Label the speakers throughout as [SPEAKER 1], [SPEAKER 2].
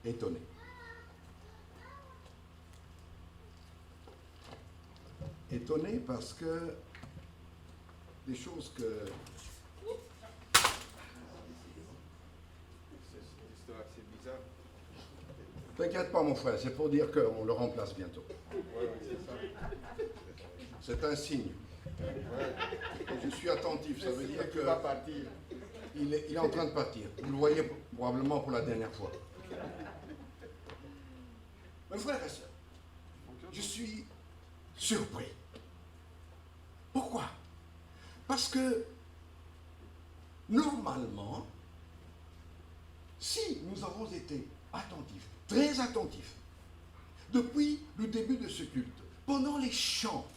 [SPEAKER 1] étonné. Étonné parce que des choses que...
[SPEAKER 2] C'est bizarre.
[SPEAKER 1] T'inquiète pas mon frère, c'est pour dire qu'on le remplace bientôt.
[SPEAKER 2] Ouais, c'est ça.
[SPEAKER 1] C'est un signe. Je suis attentif, ça veut dire que...
[SPEAKER 2] va partir.
[SPEAKER 1] Il est en train de partir. Vous le voyez probablement pour la dernière fois. Mes frères et sœurs, je suis surpris. Pourquoi? Parce que, normalement, si nous avons été attentifs, très attentifs, depuis le début de ce culte, pendant les chants,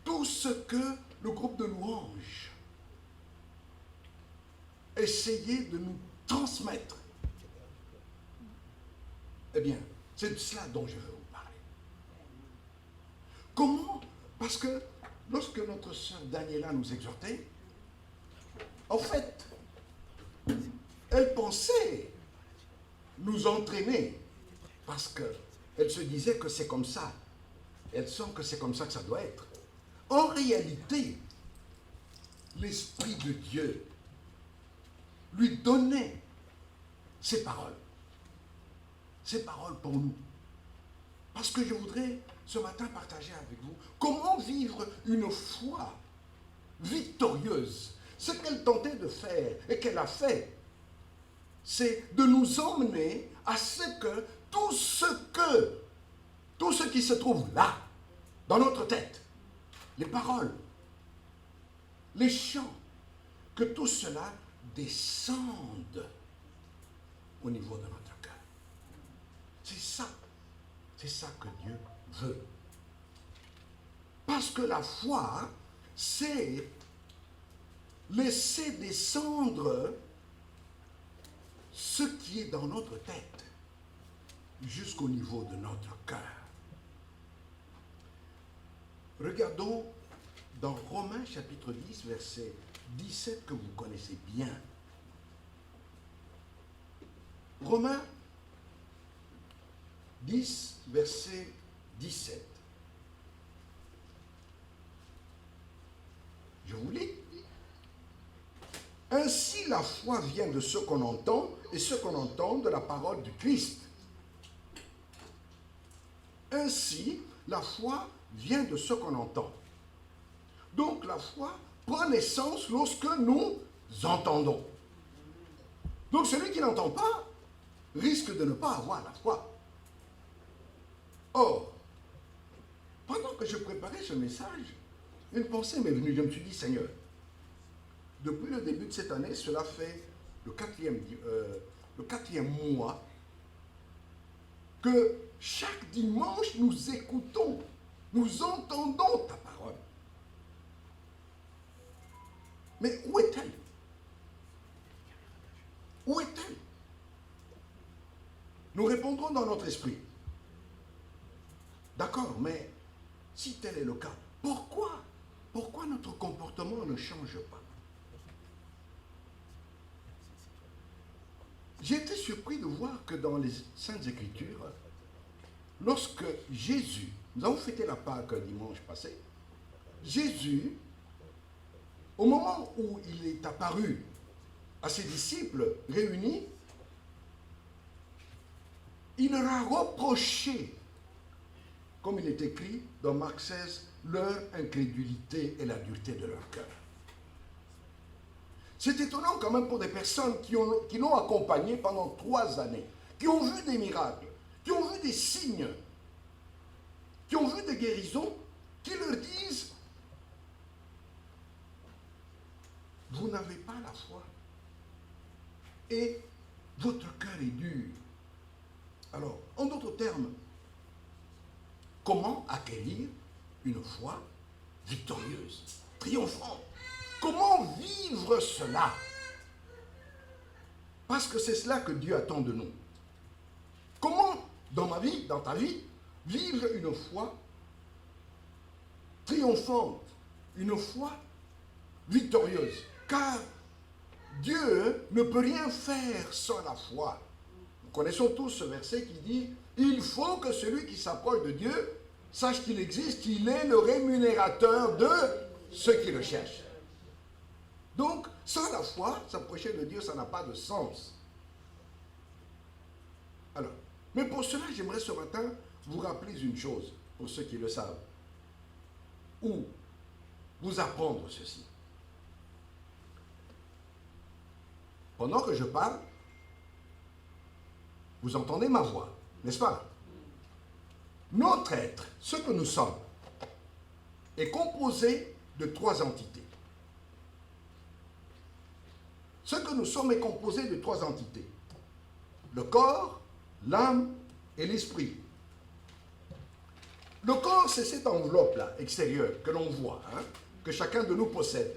[SPEAKER 1] tout ce que le groupe de louanges essayait de nous transmettre, eh bien, c'est de cela dont je veux vous parler. Comment? Parce que lorsque notre sœur Daniela nous exhortait, en fait, elle pensait nous entraîner parce qu'elle se disait que c'est comme ça. Elle sent que c'est comme ça que ça doit être. En réalité, l'Esprit de Dieu lui donnait ses paroles pour nous. Parce que je voudrais ce matin partager avec vous comment vivre une foi victorieuse. Ce qu'elle tentait de faire et qu'elle a fait, c'est de nous emmener à ce que tout ce qui se trouve là, dans notre tête, les paroles, les chants, que tout cela descende au niveau de notre cœur. C'est ça que Dieu veut. Parce que la foi, c'est laisser descendre ce qui est dans notre tête jusqu'au niveau de notre cœur. Regardons dans Romains chapitre 10, verset 17 que vous connaissez bien. Romains 10, verset 17. Je vous lis. Ainsi la foi vient de ce qu'on entend, et ce qu'on entend de la parole du Christ. Ainsi la foi vient de ce qu'on entend. Donc la foi prend naissance lorsque nous entendons. Donc celui qui n'entend pas risque de ne pas avoir la foi. Or, pendant que je préparais ce message, une pensée m'est venue. Je me suis dit, Seigneur, depuis le début de cette année, cela fait le quatrième mois que chaque dimanche nous écoutons, nous entendons ta parole. Mais où est-elle? Où est-elle? Nous répondrons dans notre esprit. D'accord, mais si tel est le cas, pourquoi notre comportement ne change pas? J'ai été surpris de voir que dans les Saintes Écritures, lorsque Jésus, nous avons fêté la Pâque dimanche passé, Jésus, au moment où il est apparu à ses disciples réunis, il leur a reproché, comme il est écrit dans Marc 16, leur incrédulité et la dureté de leur cœur. C'est étonnant quand même pour des personnes qui l'ont accompagné pendant 3 années, qui ont vu des miracles, qui ont vu des signes, qui ont vu des guérisons, qui leur disent « Vous n'avez pas la foi et votre cœur est dur. » Alors, en d'autres termes, comment acquérir une foi victorieuse, triomphante? Comment vivre cela? Parce que c'est cela que Dieu attend de nous. Comment, dans ma vie, dans ta vie, vivre une foi triomphante, une foi victorieuse? Car Dieu ne peut rien faire sans la foi. Nous connaissons tous ce verset qui dit « Il faut que celui qui s'approche de Dieu sache qu'il existe, qu'il est le rémunérateur de ceux qui le cherchent. » Donc, sans la foi, s'approcher de Dieu, ça n'a pas de sens. Alors, mais pour cela, j'aimerais ce matin vous rappeler une chose, pour ceux qui le savent, ou vous apprendre ceci. Pendant que je parle, vous entendez ma voix, n'est-ce pas? Notre être, ce que nous sommes, est composé de 3 entités. Ce que nous sommes est composé de 3 entités. Le corps, l'âme et l'esprit. Le corps, c'est cette enveloppe-là, extérieure, que l'on voit, hein, que chacun de nous possède.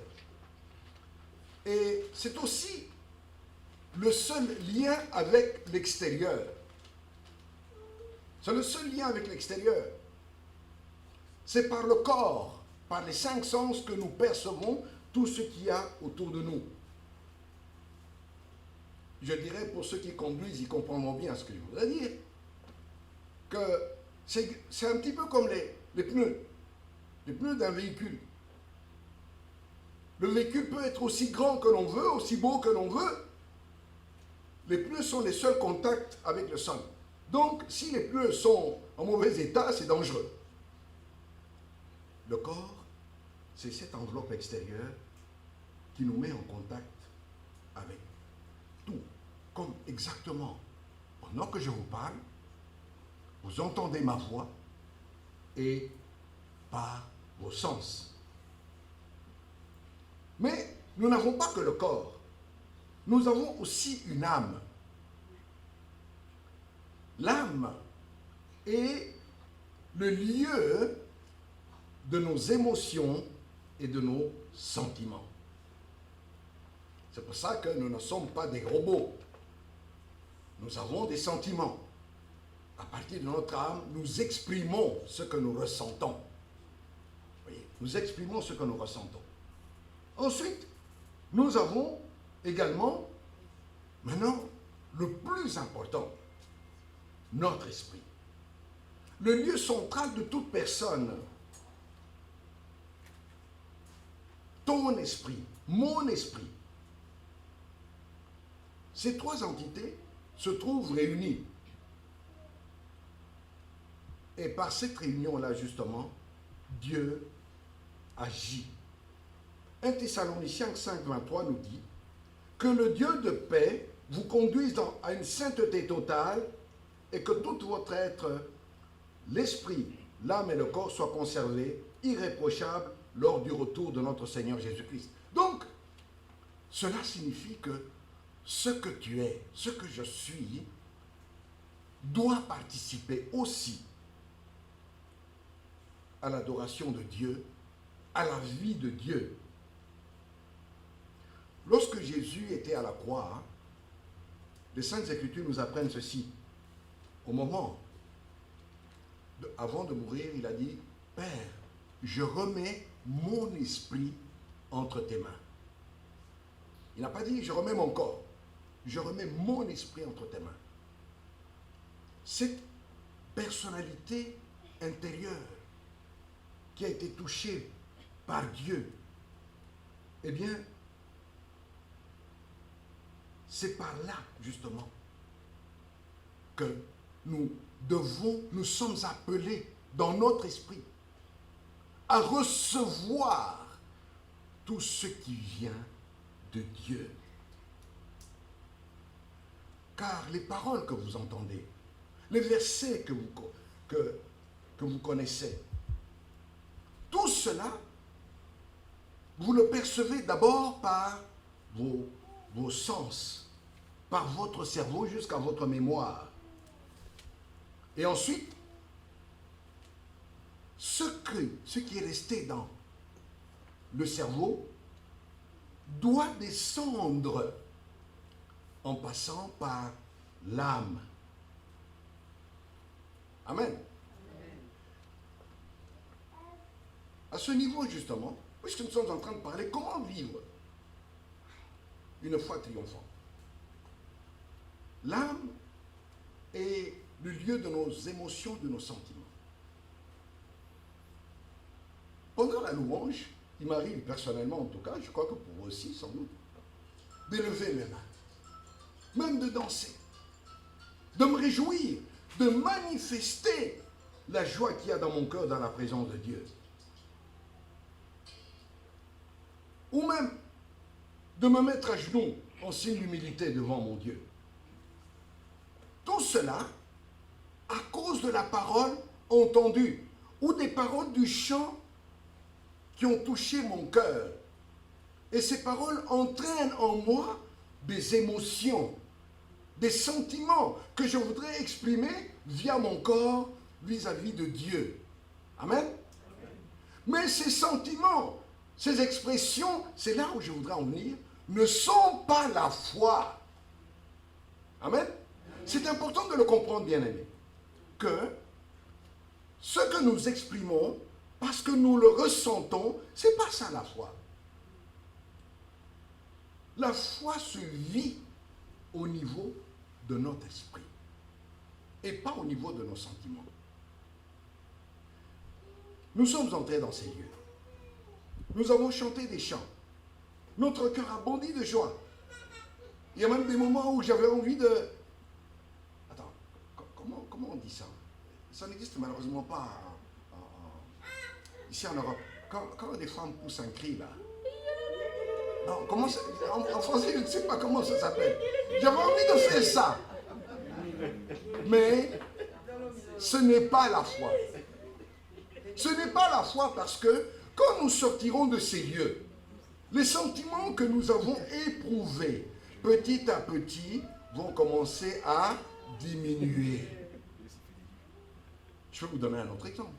[SPEAKER 1] Et c'est aussi le seul lien avec l'extérieur. C'est le seul lien avec l'extérieur. C'est par le corps, par les 5 sens que nous percevons tout ce qu'il y a autour de nous. Je dirais, pour ceux qui conduisent, ils comprendront bien ce que je voudrais dire, que c'est un petit peu comme les pneus d'un véhicule. Le véhicule peut être aussi grand que l'on veut, aussi beau que l'on veut. Les pneus sont les seuls contacts avec le sol. Donc, si les pneus sont en mauvais état, c'est dangereux. Le corps, c'est cette enveloppe extérieure qui nous met en contact avec tout. Comme exactement, pendant que je vous parle, vous entendez ma voix et par vos sens. Mais nous n'avons pas que le corps. Nous avons aussi une âme. L'âme est le lieu de nos émotions et de nos sentiments. C'est pour ça que nous ne sommes pas des robots. Nous avons des sentiments. À partir de notre âme, nous exprimons ce que nous ressentons. Vous voyez, nous exprimons ce que nous ressentons. Ensuite, nous avons également, maintenant, le plus important, notre esprit. Le lieu central de toute personne. Ton esprit, mon esprit. Ces 3 entités se trouvent réunies. Et par cette réunion-là, justement, Dieu agit. 1 Thessaloniciens 5, 23 nous dit que le Dieu de paix vous conduise à une sainteté totale et que tout votre être, l'esprit, l'âme et le corps soient conservés irréprochables lors du retour de notre Seigneur Jésus-Christ. Donc, cela signifie que ce que tu es, ce que je suis, doit participer aussi à l'adoration de Dieu, à la vie de Dieu. Lorsque Jésus était à la croix, les Saintes Écritures nous apprennent ceci. Au moment, avant de mourir, il a dit, « Père, je remets mon esprit entre tes mains. » Il n'a pas dit, « Je remets mon corps. » Je remets mon esprit entre tes mains. Cette personnalité intérieure qui a été touchée par Dieu, eh bien, c'est par là, justement, que nous sommes appelés dans notre esprit à recevoir tout ce qui vient de Dieu. Car les paroles que vous entendez, les versets que vous connaissez, tout cela, vous le percevez d'abord par vos sens, par votre cerveau jusqu'à votre mémoire. Et ensuite, ce qui est resté dans le cerveau doit descendre en passant par l'âme. Amen. À ce niveau, justement, puisque nous sommes en train de parler, comment vivre? une foi triomphante. L'âme est le lieu de nos émotions, de nos sentiments. Pendant la louange, il m'arrive personnellement en tout cas, je crois que pour vous aussi sans doute, d'élever mes mains, même de danser, de me réjouir, de manifester la joie qu'il y a dans mon cœur dans la présence de Dieu. Ou même de me mettre à genoux en signe d'humilité devant mon Dieu. Tout cela à cause de la parole entendue ou des paroles du chant qui ont touché mon cœur. Et ces paroles entraînent en moi des émotions, des sentiments que je voudrais exprimer via mon corps vis-à-vis de Dieu. Amen. Mais ces sentiments, ces expressions, c'est là où je voudrais en venir, ne sont pas la foi. Amen. C'est important de le comprendre, bien-aimé, que ce que nous exprimons, parce que nous le ressentons, c'est pas ça la foi. La foi se vit au niveau de notre esprit et pas au niveau de nos sentiments. Nous sommes entrés dans ces lieux. Nous avons chanté des chants. Notre cœur a bondi de joie. Il y a même des moments où j'avais envie de... Attends, comment on dit ça? Ça n'existe malheureusement pas ici en Europe. Quand des femmes poussent un cri là. Non, comment ça, en français, je ne sais pas comment ça s'appelle. J'avais envie de faire ça. Mais ce n'est pas la foi. Ce n'est pas la foi parce que quand nous sortirons de ces lieux, les sentiments que nous avons éprouvés petit à petit vont commencer à diminuer. Je vais vous donner un autre exemple.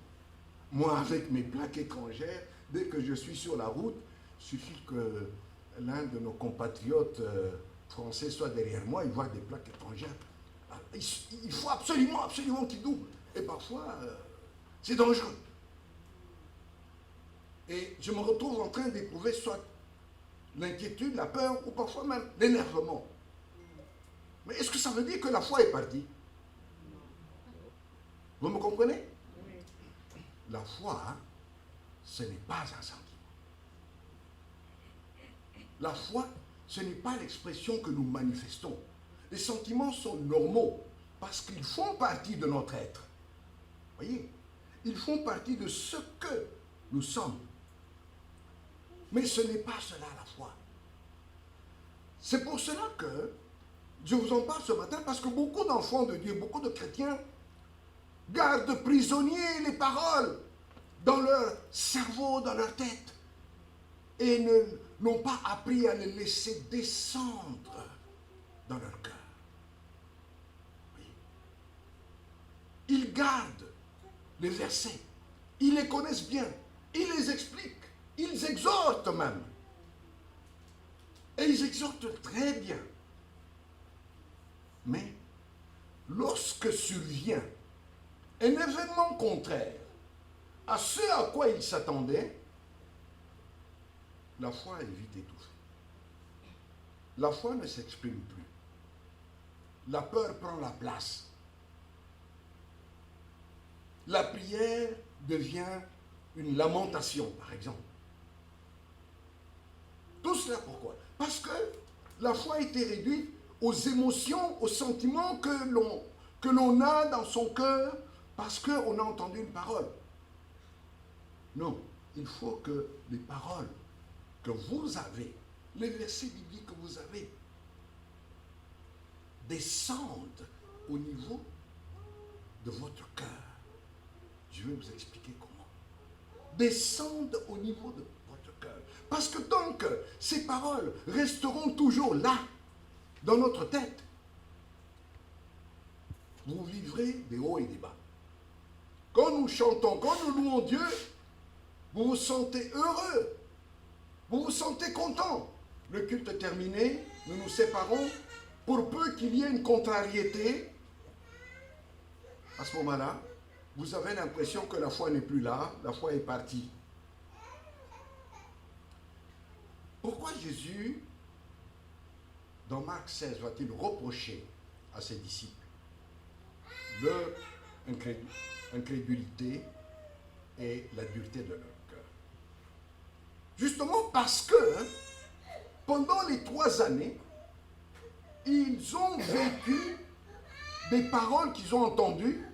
[SPEAKER 1] Moi, avec mes plaques étrangères, dès que je suis sur la route, il suffit que l'un de nos compatriotes français soit derrière moi, il voit des plaques étrangères. Il faut absolument qu'il double. Et parfois, c'est dangereux. Et je me retrouve en train d'éprouver soit l'inquiétude, la peur, ou parfois même l'énervement. Mais est-ce que ça veut dire que la foi est partie? Vous me comprenez? La foi, ce n'est pas un sentiment. La foi, ce n'est pas l'expression que nous manifestons. Les sentiments sont normaux parce qu'ils font partie de notre être. Voyez? Ils font partie de ce que nous sommes. Mais ce n'est pas cela la foi. C'est pour cela que je vous en parle ce matin, parce que beaucoup d'enfants de Dieu, beaucoup de chrétiens, gardent prisonniers les paroles dans leur cerveau, dans leur tête, et n'ont pas appris à les laisser descendre dans leur cœur. Oui. Ils gardent les versets, ils les connaissent bien, ils les expliquent, ils exhortent même. Et ils exhortent très bien. Mais lorsque survient un événement contraire à ce à quoi ils s'attendaient, la foi est vite étouffée. La foi ne s'exprime plus. La peur prend la place. La prière devient une lamentation, par exemple. Tout cela pourquoi? Parce que la foi a été réduite aux émotions, aux sentiments que l'on a dans son cœur parce qu'on a entendu une parole. Non, il faut que les paroles que vous avez, les versets bibliques que vous avez, descendent au niveau de votre cœur. Je vais vous expliquer comment. Descendent au niveau de votre cœur. Parce que tant que ces paroles resteront toujours là, dans notre tête, vous vivrez des hauts et des bas. Quand nous chantons, quand nous louons Dieu, vous vous sentez heureux, vous vous sentez content. Le culte est terminé, nous nous séparons, pour peu qu'il y ait une contrariété, à ce moment-là, vous avez l'impression que la foi n'est plus là, la foi est partie. Pourquoi Jésus dans Marc 16, va-t-il reprocher à ses disciples l'incrédulité et la dureté de leur cœur? Justement parce que pendant les 3 années, ils ont vécu des paroles qu'ils ont entendues,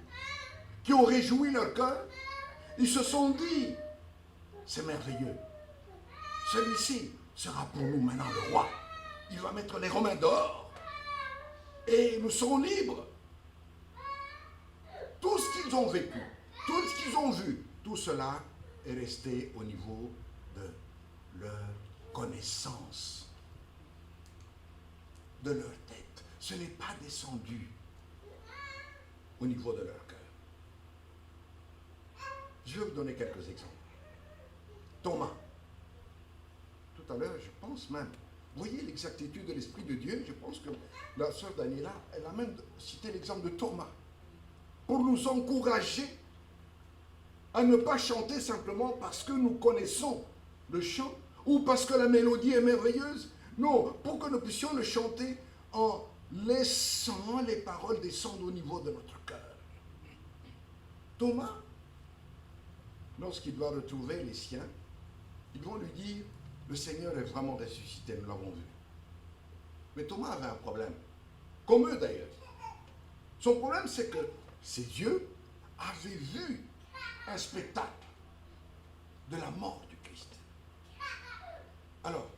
[SPEAKER 1] qui ont réjoui leur cœur. Ils se sont dit, c'est merveilleux. Celui-ci sera pour nous maintenant le roi. Il va mettre les Romains dehors. Et nous serons libres. Tout ce qu'ils ont vécu, tout ce qu'ils ont vu, tout cela est resté au niveau de leur connaissance, de leur tête. Ce n'est pas descendu au niveau de leur cœur. Je vais vous donner quelques exemples. Thomas. Tout à l'heure, je pense même, vous voyez l'exactitude de l'Esprit de Dieu, je pense que la sœur Daniela, elle a même cité l'exemple de Thomas, pour nous encourager à ne pas chanter simplement parce que nous connaissons le chant, ou parce que la mélodie est merveilleuse. Non, pour que nous puissions le chanter en laissant les paroles descendre au niveau de notre cœur. Thomas, lorsqu'il doit retrouver les siens, ils vont lui dire, le Seigneur est vraiment ressuscité, nous l'avons vu. Mais Thomas avait un problème, comme eux d'ailleurs. Son problème, c'est que ses yeux avaient vu un spectacle de la mort du Christ. Alors,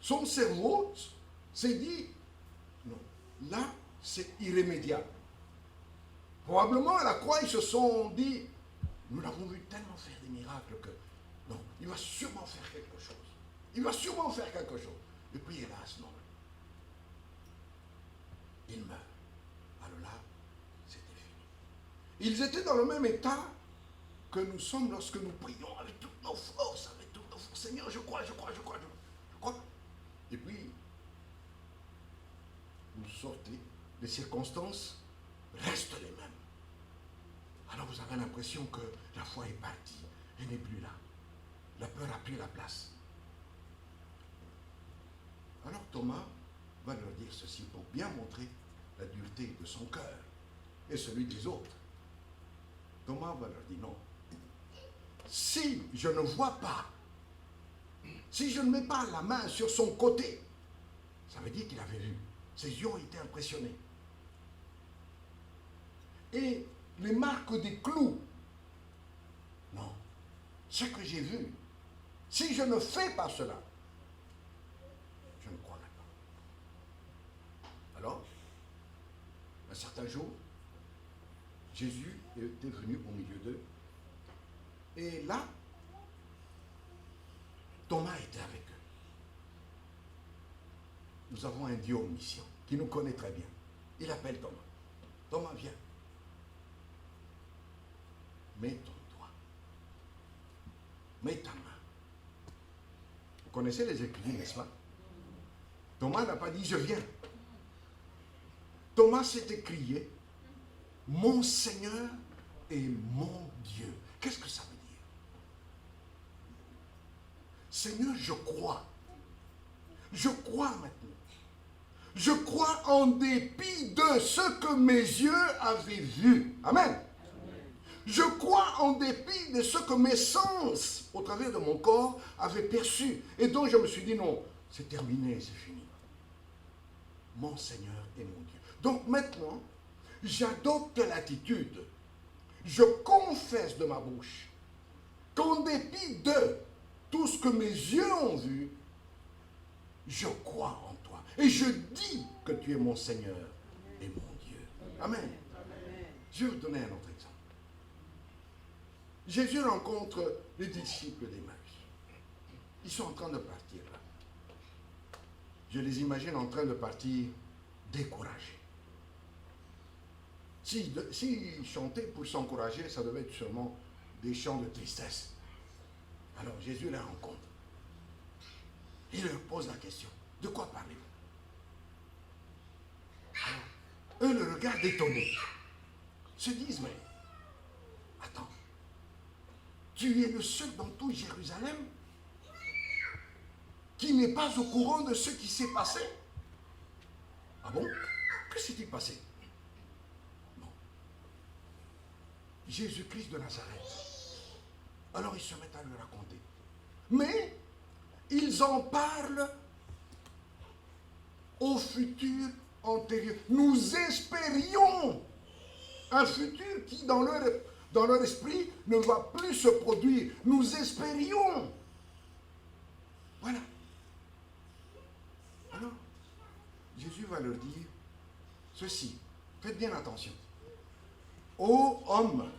[SPEAKER 1] son cerveau s'est dit, non, là, c'est irrémédiable. Probablement, à la croix, ils se sont dit, nous l'avons vu tellement faire des miracles que, non, il va sûrement faire quelque chose. Il va sûrement faire quelque chose. Et puis, hélas, non. Il meurt. Alors là, c'était fini. Ils étaient dans le même état que nous sommes lorsque nous prions avec toutes nos forces, avec toutes nos forces. Seigneur, je crois. Et puis, vous sortez, les circonstances restent les mêmes. Alors vous avez l'impression que la foi est partie, elle n'est plus là. La peur a pris la place. Alors Thomas va leur dire ceci pour bien montrer la dureté de son cœur et celui des autres. Thomas va leur dire non. Si je ne vois pas, si je ne mets pas la main sur son côté, ça veut dire qu'il avait vu. Ses yeux ont été impressionnés. Et les marques des clous, non. Ce que j'ai vu, si je ne fais pas cela, je ne croirai pas. Alors, un certain jour, Jésus était venu au milieu d'eux. Et là, Thomas était avec eux. Nous avons un Dieu omniscient qui nous connaît très bien. Il appelle Thomas. Thomas, viens. Mets ton doigt. Mets ta main. Vous connaissez les Écritures, n'est-ce pas? Thomas n'a pas dit je viens. Thomas s'est écrié mon Seigneur et mon Dieu. Qu'est-ce que ça veut dire? Seigneur, je crois. Je crois maintenant. Je crois en dépit de ce que mes yeux avaient vu. Amen. Je crois en dépit de ce que mes sens, au travers de mon corps, avaient perçu. Et donc je me suis dit, non, c'est terminé, c'est fini. Mon Seigneur et mon Dieu. Donc maintenant, j'adopte l'attitude. Je confesse de ma bouche qu'en dépit de tout ce que mes yeux ont vu, je crois en toi. Et je dis que tu es mon Seigneur et mon Dieu. Amen. Je vais vous donner un autre exemple. Jésus rencontre les disciples d'Emmaüs. Ils sont en train de partir là. Je les imagine en train de partir découragés. S'ils chantaient pour s'encourager, ça devait être sûrement des chants de tristesse. Alors Jésus les rencontre. Il leur pose la question. De quoi parlez-vous? Eux le regardent étonnés. Se disent, mais attends, tu es le seul dans tout Jérusalem qui n'est pas au courant de ce qui s'est passé? Ah bon? Que s'est-il passé? Non. Jésus-Christ de Nazareth. Alors ils se mettent à lui raconter. Mais ils en parlent au futur antérieur. Nous espérions un futur qui, dans leur esprit, ne va plus se produire. Nous espérions. Voilà. Alors, Jésus va leur dire ceci. Faites bien attention. Ô hommes,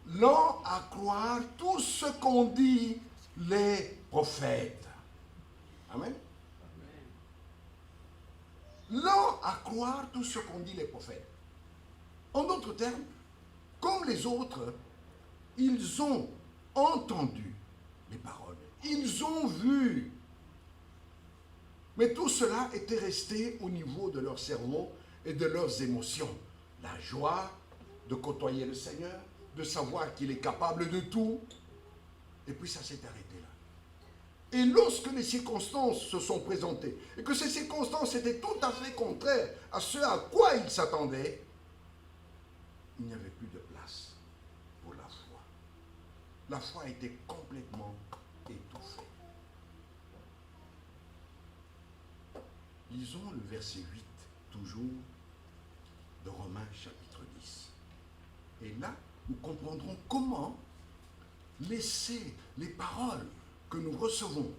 [SPEAKER 1] lents à croire tout ce qu'ont dit les prophètes. Amen. Lents à croire tout ce qu'ont dit les prophètes. En d'autres termes, comme les autres, ils ont entendu les paroles. Ils ont vu. Mais tout cela était resté au niveau de leur cerveau et de leurs émotions. La joie de côtoyer le Seigneur, de savoir qu'il est capable de tout. Et puis ça s'est arrêté là. Et lorsque les circonstances se sont présentées, et que ces circonstances étaient tout à fait contraires à ce à quoi ils s'attendaient, il n'y avait plus de place pour la foi. La foi était complètement étouffée. Lisons le verset 8, toujours, de Romains chapitre 10. Et là, nous comprendrons comment laisser les paroles que nous recevons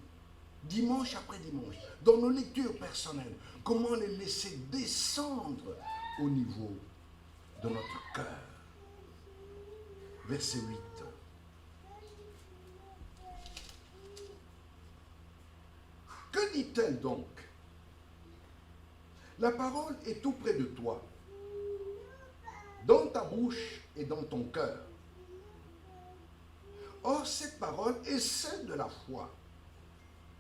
[SPEAKER 1] dimanche après dimanche, dans nos lectures personnelles, comment les laisser descendre au niveau de notre cœur. Verset 8. Que dit-elle donc? La parole est tout près de toi, dans ta bouche et dans ton cœur. Or, cette parole est celle de la foi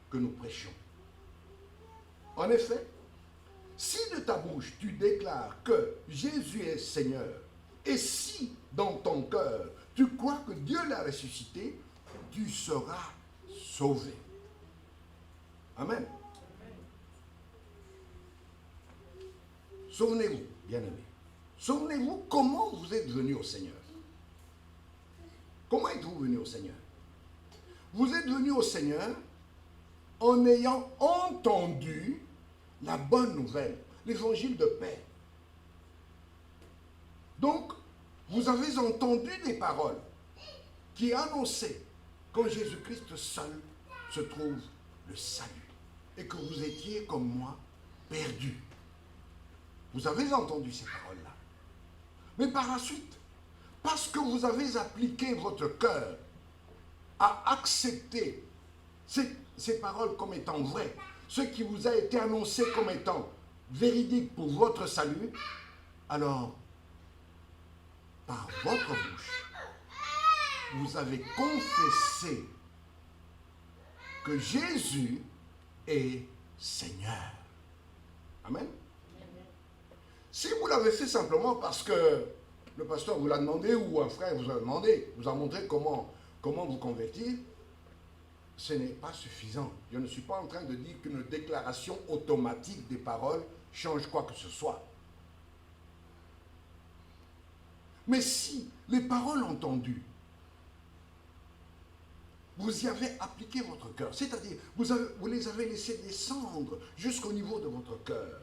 [SPEAKER 1] que nous prêchons. En effet, si de ta bouche tu déclares que Jésus est Seigneur, et si dans ton cœur tu crois que Dieu l'a ressuscité, tu seras sauvé. Amen. Souvenez-vous, bien-aimés, souvenez-vous comment vous êtes venus au Seigneur. Comment êtes-vous venus au Seigneur? Vous êtes venus au Seigneur en ayant entendu la bonne nouvelle, l'évangile de paix. Donc, vous avez entendu des paroles qui annonçaient qu'en Jésus-Christ seul se trouve le salut et que vous étiez comme moi perdus. Vous avez entendu ces paroles-là. Mais par la suite, parce que vous avez appliqué votre cœur à accepter ces paroles comme étant vraies, ce qui vous a été annoncé comme étant véridique pour votre salut, alors, par votre bouche, vous avez confessé que Jésus est Seigneur. Amen. Si vous l'avez fait simplement parce que le pasteur vous l'a demandé ou un frère vous a demandé, vous a montré comment vous convertir, ce n'est pas suffisant. Je ne suis pas en train de dire qu'une déclaration automatique des paroles change quoi que ce soit. Mais si les paroles entendues, vous y avez appliqué votre cœur, c'est-à-dire vous les avez laissées descendre jusqu'au niveau de votre cœur,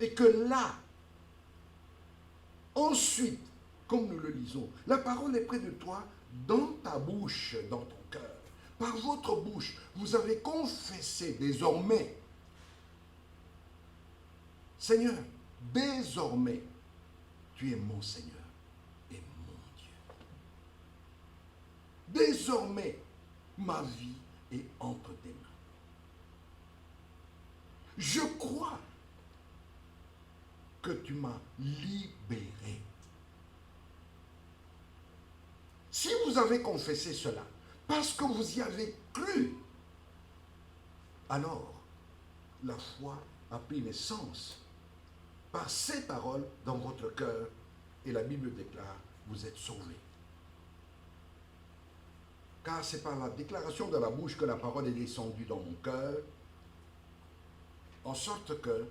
[SPEAKER 1] et que là, ensuite, comme nous le lisons, la parole est près de toi, dans ta bouche, dans ton cœur. Par votre bouche, vous avez confessé désormais, Seigneur, désormais, tu es mon Seigneur et mon Dieu. Désormais, ma vie est entre tes mains. Je crois que tu m'as libéré. Si vous avez confessé cela, parce que vous y avez cru, alors la foi a pris naissance par ces paroles dans votre cœur et la Bible déclare, vous êtes sauvés. Car c'est par la déclaration de la bouche que la parole est descendue dans mon cœur, en sorte que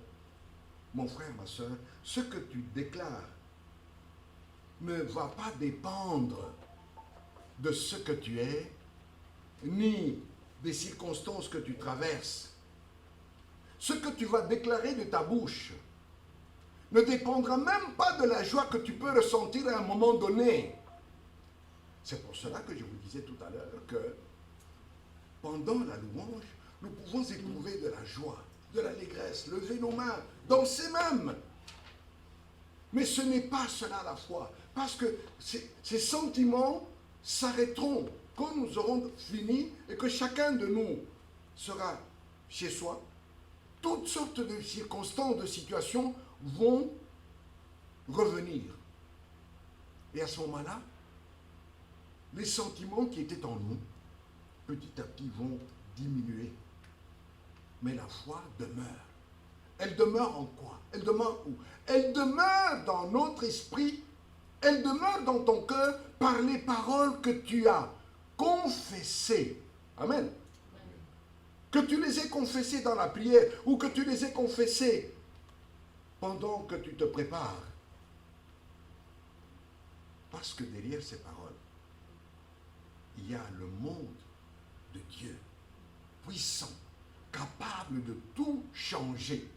[SPEAKER 1] mon frère, ma soeur, ce que tu déclares ne va pas dépendre de ce que tu es, ni des circonstances que tu traverses. Ce que tu vas déclarer de ta bouche ne dépendra même pas de la joie que tu peux ressentir à un moment donné. C'est pour cela que je vous disais tout à l'heure que pendant la louange, nous pouvons éprouver de la joie, de l'allégresse, lever nos mains, danser même. Mais ce n'est pas cela la foi, parce que ces sentiments s'arrêteront quand nous aurons fini et que chacun de nous sera chez soi. Toutes sortes de circonstances, de situations vont revenir. Et à ce moment-là, les sentiments qui étaient en nous, petit à petit, vont diminuer. Mais la foi demeure. Elle demeure en quoi? Elle demeure où? Elle demeure dans notre esprit, elle demeure dans ton cœur par les paroles que tu as confessées. Amen. Que tu les aies confessées dans la prière ou que tu les aies confessées pendant que tu te prépares. Parce que derrière ces paroles, il y a le monde de Dieu, puissant, capable de tout changer.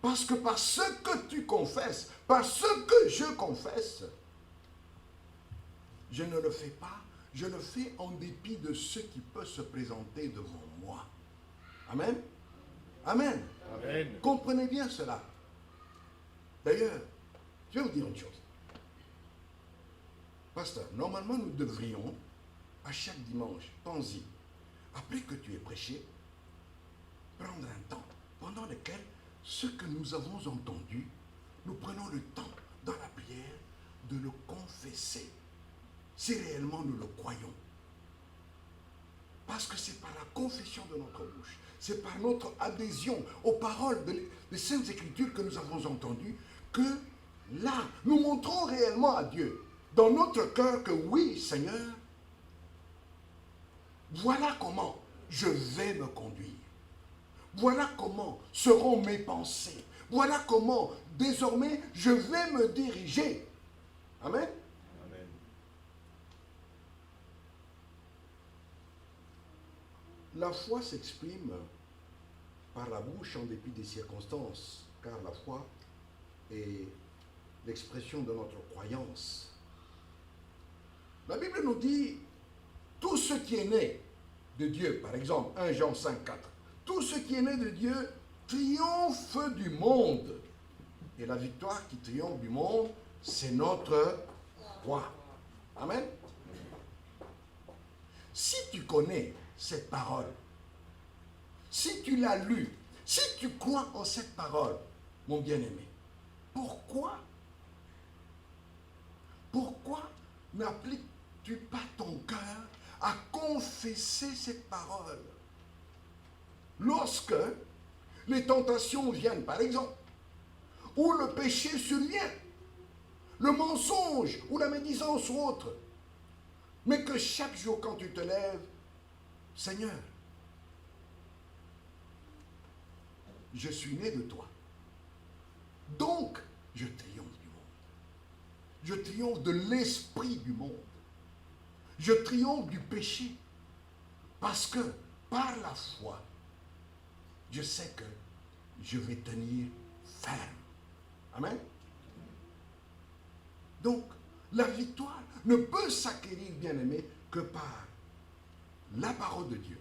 [SPEAKER 1] Parce que par ce que tu confesses, par ce que je confesse, je ne le fais pas, je le fais en dépit de ce qui peut se présenter devant moi. Amen. Amen.
[SPEAKER 2] Amen.
[SPEAKER 1] Comprenez bien cela. D'ailleurs, je vais vous dire une chose. Pasteur, normalement nous devrions, à chaque dimanche, pense-y, après que tu aies prêché, prendre un temps pendant lequel ce que nous avons entendu, nous prenons le temps dans la prière de le confesser, si réellement nous le croyons. Parce que c'est par la confession de notre bouche, c'est par notre adhésion aux paroles des Saintes Écritures que nous avons entendues, que là, nous montrons réellement à Dieu, dans notre cœur, que oui, Seigneur, voilà comment je vais me conduire. Voilà comment seront mes pensées. Voilà comment, désormais, je vais me diriger. Amen.
[SPEAKER 2] Amen.
[SPEAKER 1] La foi s'exprime par la bouche en dépit des circonstances, car la foi est l'expression de notre croyance. La Bible nous dit, tout ce qui est né de Dieu, par exemple, 1 Jean 5, 4, tout ce qui est né de Dieu triomphe du monde. Et la victoire qui triomphe du monde, c'est notre foi. Amen. Si tu connais cette parole, si tu l'as lue, si tu crois en cette parole, mon bien-aimé, pourquoi n'appliques-tu pas ton cœur à confesser cette parole? Lorsque les tentations viennent, par exemple, ou le péché survient, le mensonge ou la médisance ou autre, mais que chaque jour quand tu te lèves, Seigneur, je suis né de toi, donc je triomphe du monde, je triomphe de l'esprit du monde, je triomphe du péché, parce que par la foi, je sais que je vais tenir ferme. Amen. Donc, la victoire ne peut s'acquérir, bien-aimé, que par la parole de Dieu,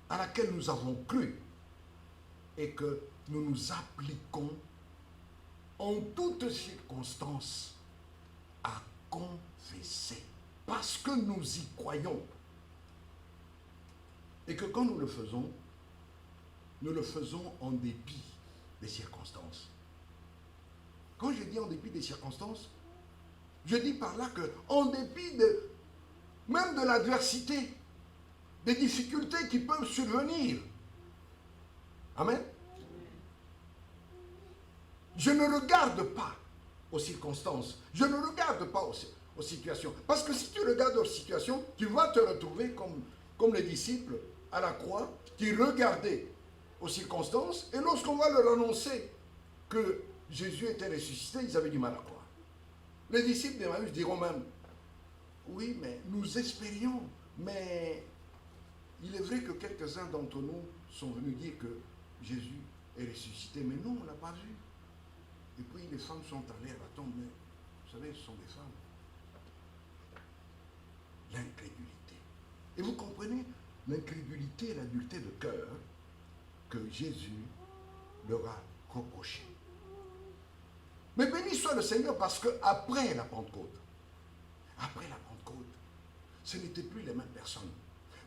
[SPEAKER 1] à laquelle nous avons cru et que nous nous appliquons en toutes circonstances à confesser, parce que nous y croyons. Et que quand nous le faisons en dépit des circonstances. Quand je dis en dépit des circonstances, je dis par là que en dépit même de l'adversité, des difficultés qui peuvent survenir. Amen. Je ne regarde pas aux circonstances, je ne regarde pas aux situations. Parce que si tu regardes aux situations, tu vas te retrouver comme les disciples à la croix qui regardaient aux circonstances, et lorsqu'on va leur annoncer que Jésus était ressuscité, ils avaient du mal à croire. Les disciples d'Emmaüs diront même, oui, mais nous espérions, mais il est vrai que quelques-uns d'entre nous sont venus dire que Jésus est ressuscité, mais nous, on ne l'a pas vu. Et puis les femmes sont allées à la tombe, mais vous savez, ce sont des femmes. L'incrédulité. Et vous comprenez l'incrédulité et l'habileté de cœur que Jésus leur a reproché. Mais béni soit le Seigneur parce qu'après la Pentecôte, ce n'étaient plus les mêmes personnes.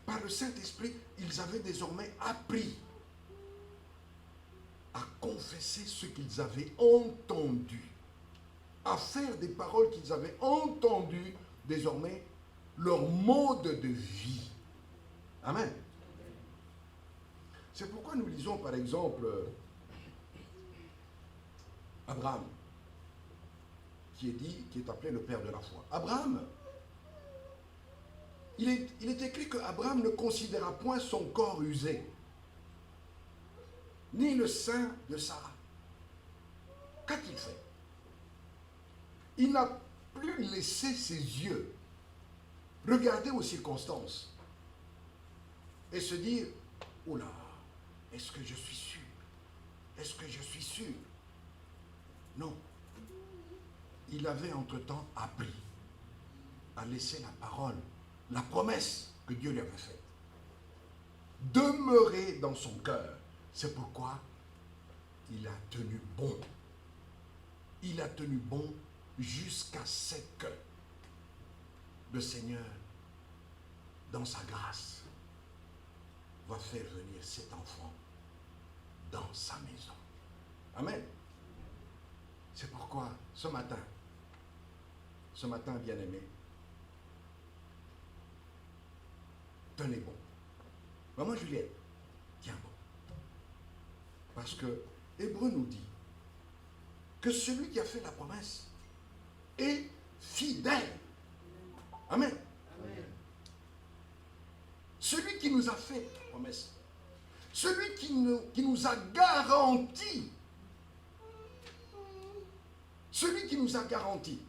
[SPEAKER 1] Par le Saint-Esprit, ils avaient désormais appris à confesser ce qu'ils avaient entendu, à faire des paroles qu'ils avaient entendues, désormais, leur mode de vie. Amen. C'est pourquoi nous lisons par exemple Abraham, qui est appelé le père de la foi. Abraham, il est écrit qu'Abraham ne considéra point son corps usé, ni le sein de Sarah. Qu'a-t-il fait? Il n'a plus laissé ses yeux regarder aux circonstances et se dire, oh là, est-ce que je suis sûr? Est-ce que je suis sûr? Non. Il avait entre-temps appris à laisser la parole, la promesse que Dieu lui avait faite, demeurer dans son cœur. C'est pourquoi il a tenu bon. Il a tenu bon jusqu'à ce que le Seigneur, dans sa grâce, va faire venir cet enfant dans sa maison. Amen. C'est pourquoi ce matin, bien-aimé, tenez bon. Maman Juliette, tiens bon. Parce que Hébreu nous dit que celui qui a fait la promesse est fidèle. Amen. Amen. Celui qui nous a fait la promesse, celui qui nous a garanti, celui qui nous a garanti.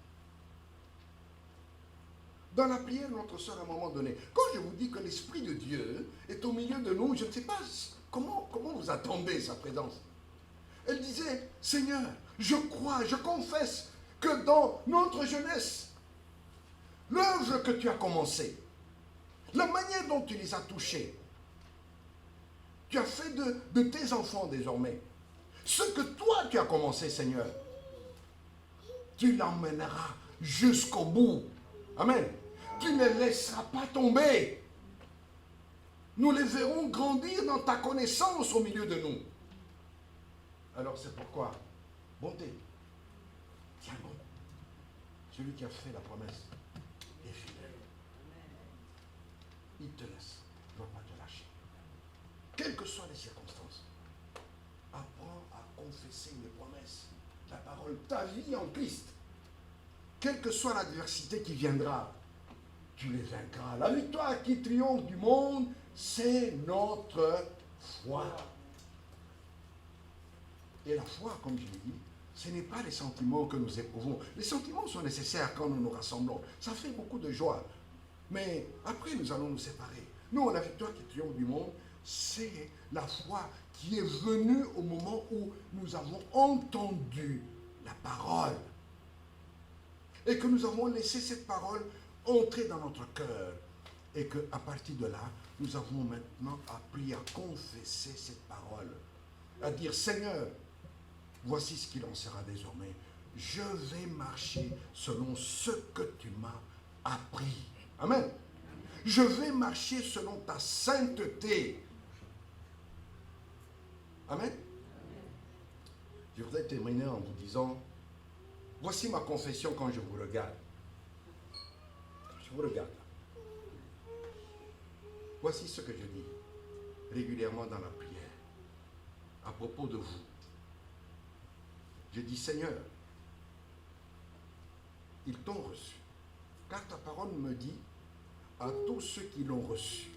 [SPEAKER 1] Dans la prière de notre soeur, à un moment donné, quand je vous dis que l'Esprit de Dieu est au milieu de nous, je ne sais pas comment vous attendez sa présence. Elle disait, Seigneur, je crois, je confesse que dans notre jeunesse, l'œuvre que tu as commencée, la manière dont tu les as touchés, tu as fait de tes enfants désormais, ce que toi tu as commencé, Seigneur, tu l'emmèneras jusqu'au bout. Amen. Tu ne laisseras pas tomber. Nous les verrons grandir dans ta connaissance au milieu de nous. Alors c'est pourquoi, bonté, tiens bon. Celui qui a fait la promesse est fidèle. Il te laisse, il ne va pas te lâcher. Quelles que soient les circonstances, apprends à confesser les promesses, la parole, ta vie en Christ. Quelle que soit l'adversité qui viendra, tu les vaincras. La victoire qui triomphe du monde, c'est notre foi. Et la foi, comme je l'ai dit, ce n'est pas les sentiments que nous éprouvons. Les sentiments sont nécessaires quand nous nous rassemblons. Ça fait beaucoup de joie. Mais après, nous allons nous séparer. Nous, la victoire qui triomphe du monde, c'est la foi qui est venue au moment où nous avons entendu la parole. Et que nous avons laissé cette parole entrer dans notre cœur. Et qu'à partir de là, nous avons maintenant appris à confesser cette parole. À dire, Seigneur, voici ce qu'il en sera désormais. Je vais marcher selon ce que tu m'as appris. Amen. Je vais marcher selon ta sainteté. Amen. Je voudrais terminer en vous disant, voici ma confession quand je vous regarde. Je vous regarde. Voici ce que je dis régulièrement dans la prière à propos de vous. Je dis, Seigneur, ils t'ont reçu. Car ta parole me dit, à tous ceux qui l'ont reçu,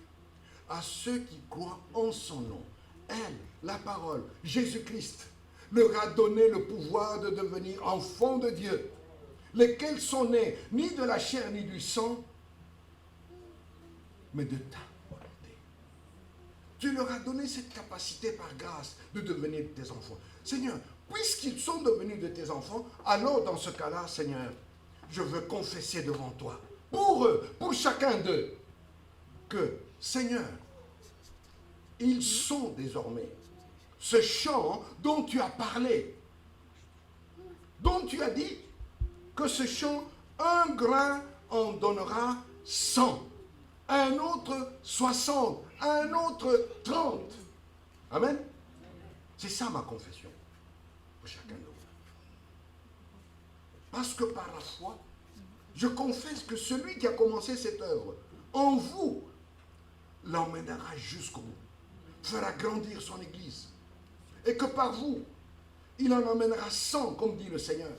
[SPEAKER 1] à ceux qui croient en son nom, elle, la parole, Jésus-Christ, leur a donné le pouvoir de devenir enfants de Dieu, lesquels sont nés ni de la chair ni du sang, mais de ta volonté. Tu leur as donné cette capacité par grâce de devenir tes enfants. Seigneur, puisqu'ils sont devenus de tes enfants, alors dans ce cas-là, Seigneur, je veux confesser devant toi, pour eux, pour chacun d'eux, que, Seigneur, ils sont désormais ce champ dont tu as parlé, dont tu as dit que ce champ, un grain en donnera 100, un autre 60, un autre 30. Amen. C'est ça ma confession pour chacun de vous. Parce que par la foi, je confesse que celui qui a commencé cette œuvre en vous l'emmènera jusqu'au bout, fera grandir son Église. Et que par vous, il en emmènera 100, comme dit le Seigneur.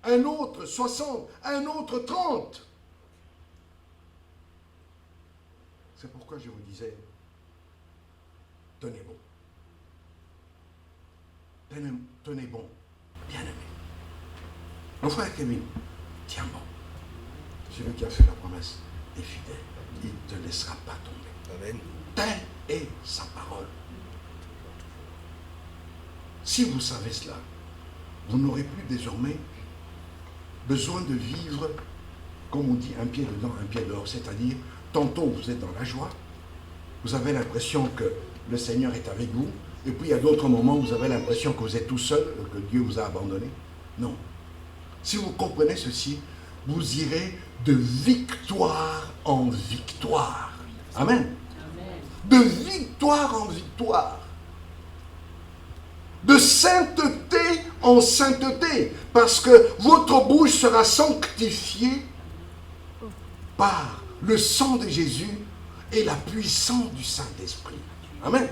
[SPEAKER 1] Un autre 60, un autre 30. C'est pourquoi je vous disais, tenez bon. Tenez bon, bien aimé. Mon frère Kevin, tiens bon. Celui qui a fait la promesse est fidèle. Il ne te laissera pas tomber.
[SPEAKER 3] Amen.
[SPEAKER 1] Telle est sa parole. Si vous savez cela, vous n'aurez plus désormais besoin de vivre, comme on dit, un pied dedans, un pied dehors. C'est-à-dire, tantôt vous êtes dans la joie, vous avez l'impression que le Seigneur est avec vous, et puis il y a d'autres moments où vous avez l'impression que vous êtes tout seul, que Dieu vous a abandonné. Non. Si vous comprenez ceci, vous irez de victoire en victoire. Amen. De victoire en victoire. De sainteté en sainteté, parce que votre bouche sera sanctifiée par le sang de Jésus et la puissance du Saint-Esprit. Amen.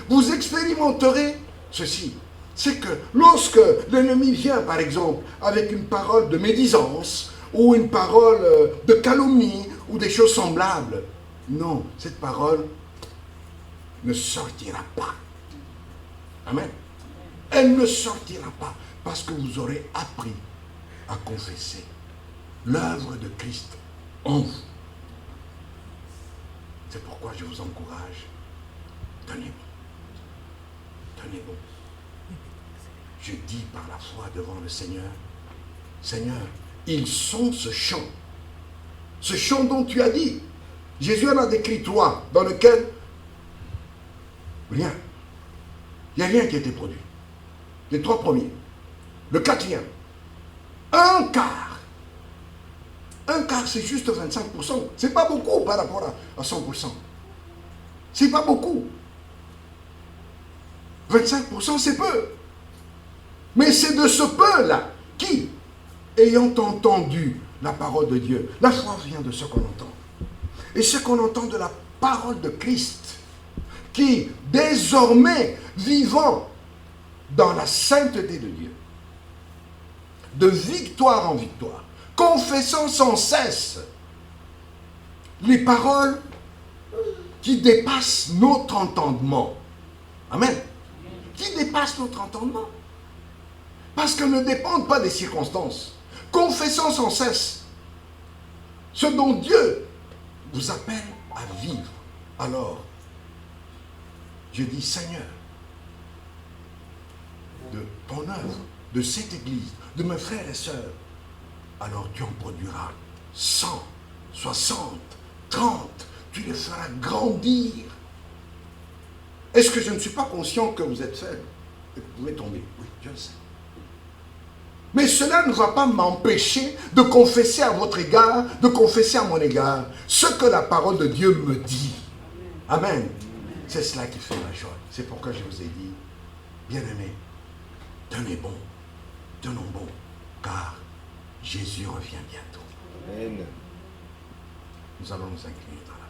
[SPEAKER 1] Vous expérimenterez ceci. C'est que lorsque l'ennemi vient, par exemple, avec une parole de médisance, ou une parole de calomnie, ou des choses semblables, non, cette parole ne sortira pas. Amen. Elle ne sortira pas parce que vous aurez appris à confesser l'œuvre de Christ en vous. C'est pourquoi je vous encourage, tenez bon. Tenez bon. Je dis par la foi devant le Seigneur, Seigneur, ils sont ce champ dont tu as dit. Jésus en a décrit 3, dans lequel rien. Il n'y a rien qui a été produit. Les 3 premiers. Le 4e. Un quart. Un quart, c'est juste 25%. C'est pas beaucoup par rapport à 100%. C'est pas beaucoup. 25%, c'est peu. Mais c'est de ce peu-là qui, ayant entendu la parole de Dieu, la foi vient de ce qu'on entend. Et ce qu'on entend de la parole de Christ, qui, désormais, vivant dans la sainteté de Dieu, de victoire en victoire, confessant sans cesse les paroles qui dépassent notre entendement. Amen. Qui dépassent notre entendement. Parce qu'elles ne dépendent pas des circonstances. Confessant sans cesse ce dont Dieu vous appelle à vivre. Alors, je dis, Seigneur, de ton œuvre, de cette église, de mes frères et sœurs, alors tu en produiras 100, 60, 30, tu les feras grandir. Est-ce que je ne suis pas conscient que vous êtes faible et que vous pouvez tomber? Oui, je le sais. Mais cela ne va pas m'empêcher de confesser à votre égard, de confesser à mon égard, ce que la parole de Dieu me dit. Amen. C'est cela qui fait ma joie. C'est pourquoi je vous ai dit, bien-aimés, tenez bon, tenons bon, car Jésus revient bientôt.
[SPEAKER 3] Amen.
[SPEAKER 1] Nous allons nous incliner dans la